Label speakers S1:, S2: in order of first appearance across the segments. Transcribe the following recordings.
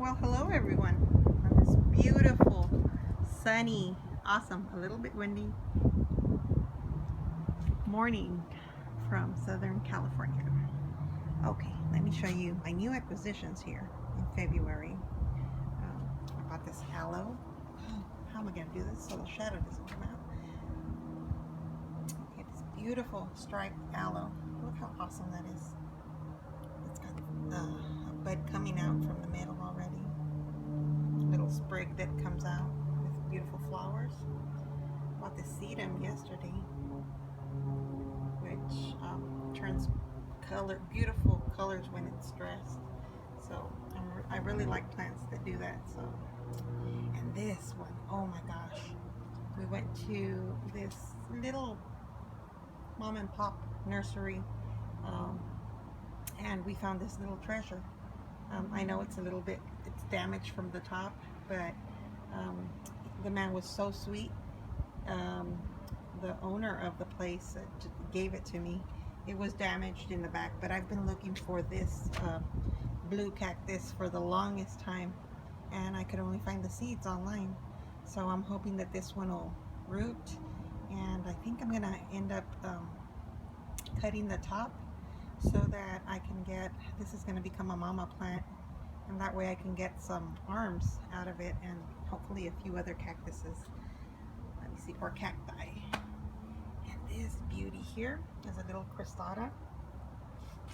S1: Well, hello everyone on this beautiful, sunny, awesome, a little bit windy morning from Southern California. Okay, let me show you my new acquisitions here in February. I bought this aloe. How am I going to do this so the shadow doesn't come out? Okay, this beautiful striped aloe. Look how awesome that is. It's got a bud coming out from the middle already. Little sprig that comes out with beautiful flowers. Bought the sedum yesterday, which turns beautiful colors when it's stressed. So I really like plants that do that. So, and this one, oh my gosh, we went to this little mom and pop nursery, and we found this little treasure. I know it's damaged from the top, but the man was so sweet. The owner of the place gave it to me. It was damaged in the back, but I've been looking for this blue cactus for the longest time, and I could only find the seeds online. So I'm hoping that this one will root, and I think I'm gonna end up cutting the top so that I can get, this is gonna become a mama plant, and that way I can get some arms out of it and hopefully a few other cactuses. Let me see, or cacti. And this beauty here is a little cristata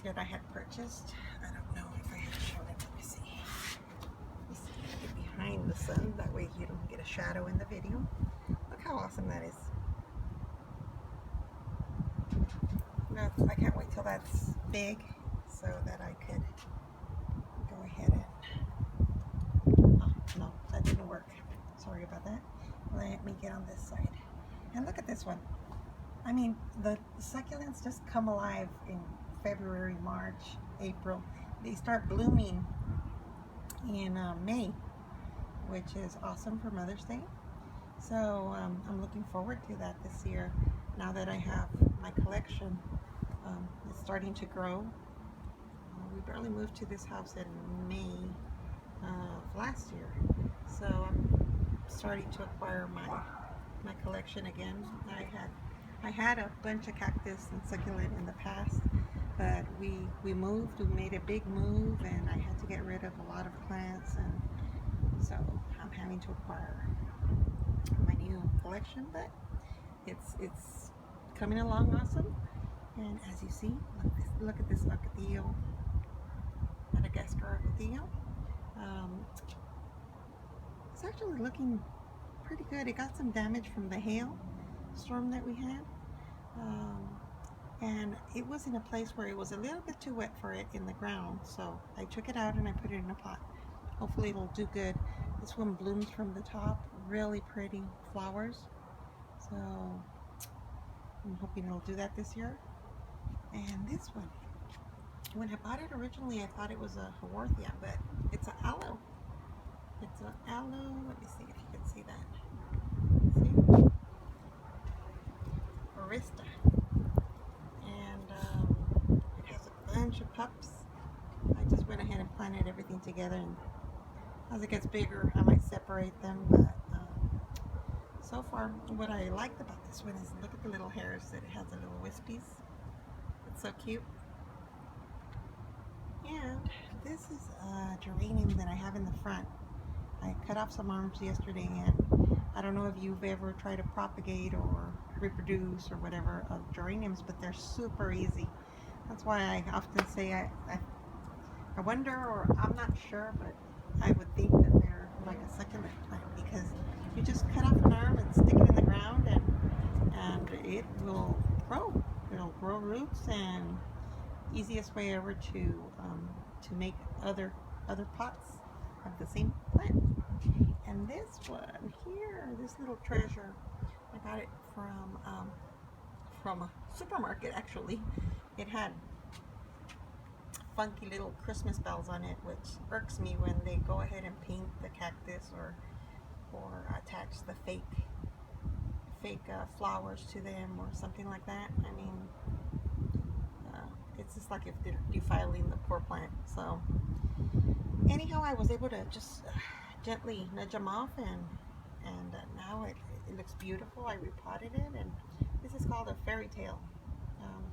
S1: that I had purchased. I don't know if I have shown it. Let me see. Get behind the sun, that way you don't get a shadow in the video. Look how awesome that is. I can't wait till that's big so that I could go ahead and, oh no, that didn't work. Sorry about that. Let me get on this side. And look at this one. I mean, the succulents just come alive in February, March, April. They start blooming in May, which is awesome for Mother's Day. So I'm looking forward to that this year. Now that I have my collection, it's starting to grow. We barely moved to this house in May of last year, so I'm starting to acquire my collection again. I had a bunch of cactus and succulent in the past, but we moved. We made a big move, and I had to get rid of a lot of plants, and so I'm having to acquire my new collection. But it's coming along awesome. And as you see, look at this Arcadillo, Madagascar Arcadillo. It's actually looking pretty good. It got some damage from the hail storm that we had, and it was in a place where it was a little bit too wet for it in the ground, so I took it out and I put it in a pot. Hopefully it'll do good. This one blooms from the top, really pretty flowers, so I'm hoping it'll do that this year. And this one, when I bought it originally, I thought it was a Haworthia, but it's an aloe. It's an aloe. Let me see if you can see that. See? Arista. And it has a bunch of pups. I just went ahead and planted everything together, and as it gets bigger, I might separate them. But so far, what I liked about this one is look at the little hairs that it has, the little wispies. It's so cute. And this is a geranium that I have in the front. I cut off some arms yesterday, and I don't know if you've ever tried to propagate or reproduce or whatever of geraniums, but they're super easy. That's why I often say I wonder, or I'm not sure, but I would think that they're like a succulent plant, because you just cut off an arm and stick it in the ground, and it will grow. It'll grow roots, and easiest way ever to make other pots of the same plant. And this one here, this little treasure, I got it from a supermarket actually. It had funky little Christmas bells on it, which irks me when they go ahead and paint the cactus or attach the fake flowers to them or something like that. I mean, it's just like if they're defiling the poor plant. So anyhow, I was able to just gently nudge them off, and now it looks beautiful. I repotted it, and this is called a fairy tale um,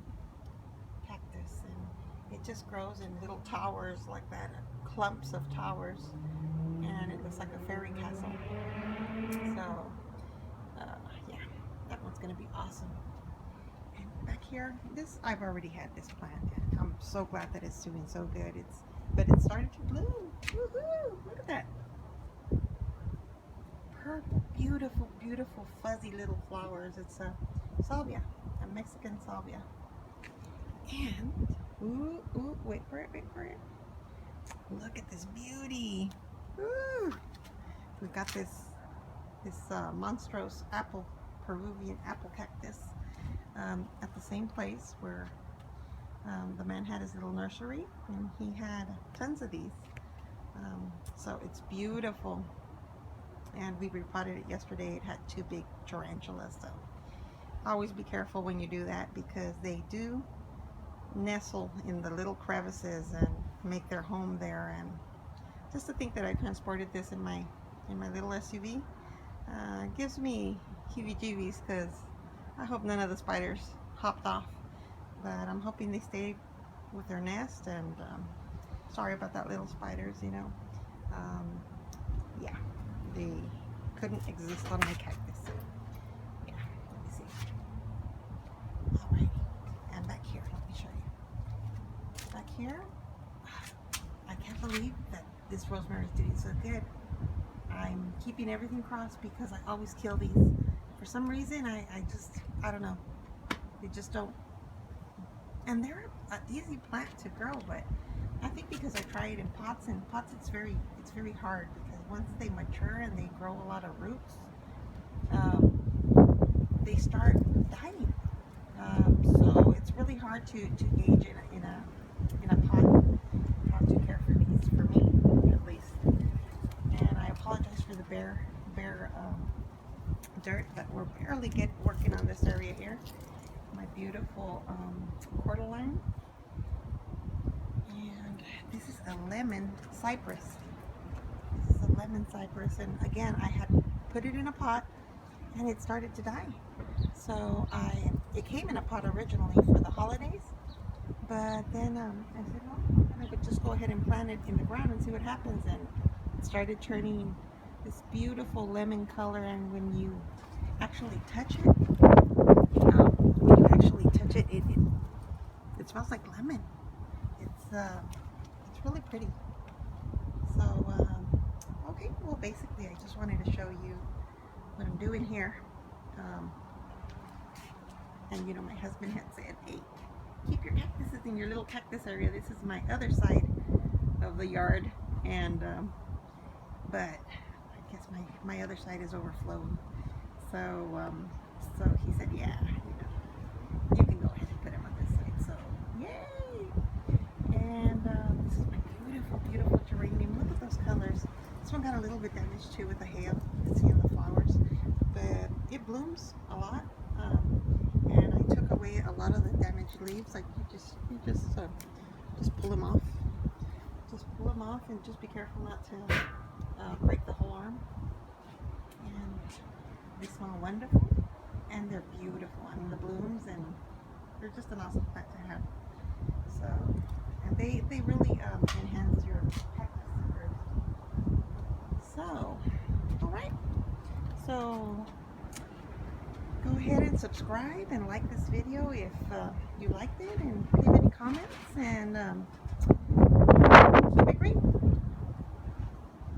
S1: cactus, and it just grows in little towers like that, clumps of towers, and it looks like a fairy castle. So yeah, that one's gonna be awesome. And back here, this I've already had this plant, and I'm so glad that it's doing so good. But it started to bloom. Woohoo! Look at that. Purple, beautiful, beautiful, fuzzy little flowers. It's a salvia, a Mexican salvia. And, wait for it. Look at this beauty. Ooh. We've got this monstrous Peruvian apple cactus at the same place where the man had his little nursery, and he had tons of these. So it's beautiful. And we repotted it yesterday. It had 2 big tarantulas, so always be careful when you do that, because they do nestle in the little crevices and make their home there. And just to think that I transported this in my little SUV gives me heebie-jeebies, because I hope none of the spiders hopped off, but I'm hoping they stayed with their nest. And sorry about that, little spiders, you know. Yeah, they couldn't exist on my cactus. So, yeah, let me see. Alrighty, and back here, let me show you. Back here, I can't believe that this rosemary is doing so good. I'm keeping everything crossed because I always kill these. For some reason, I don't know. They just don't. And they're an easy plant to grow, but I think because I try it in pots, and pots it's very hard, because once they mature and they grow a lot of roots, they start dying. So it's really hard to gauge in a pot how to care for these, for me at least. And I apologize for the bare dirt, but we're barely working on this area here. My beautiful cordyline. And this is a lemon cypress. This is a lemon cypress, and again, I had put it in a pot and it started to die. So it came in a pot originally for the holidays, but then I said, well, I could just go ahead and plant it in the ground and see what happens. And it started turning this beautiful lemon color, and when you actually touch it, it smells like lemon. It's really pretty. So okay, well, basically I just wanted to show you what I'm doing here. And you know, my husband had said, hey, keep your cactuses in your little cactus area. This is my other side of the yard, and but I guess my other side is overflowing. So so he said, yeah, you can go ahead and put him on this side. So yay! And this is my beautiful, beautiful geranium. Look at those colors. This one got a little bit damaged too with the hail. You can see in the flowers, but it blooms a lot. And I took away a lot of the damaged leaves. Like you just pull them off. Just pull them off, and just be careful not to break the whole arm. And they smell wonderful, and they're beautiful. I mean, the blooms, and they're just an awesome plant to have. So, and they really enhance your cactus. So, all right. So go ahead and subscribe and like this video if you liked it, and leave any comments, and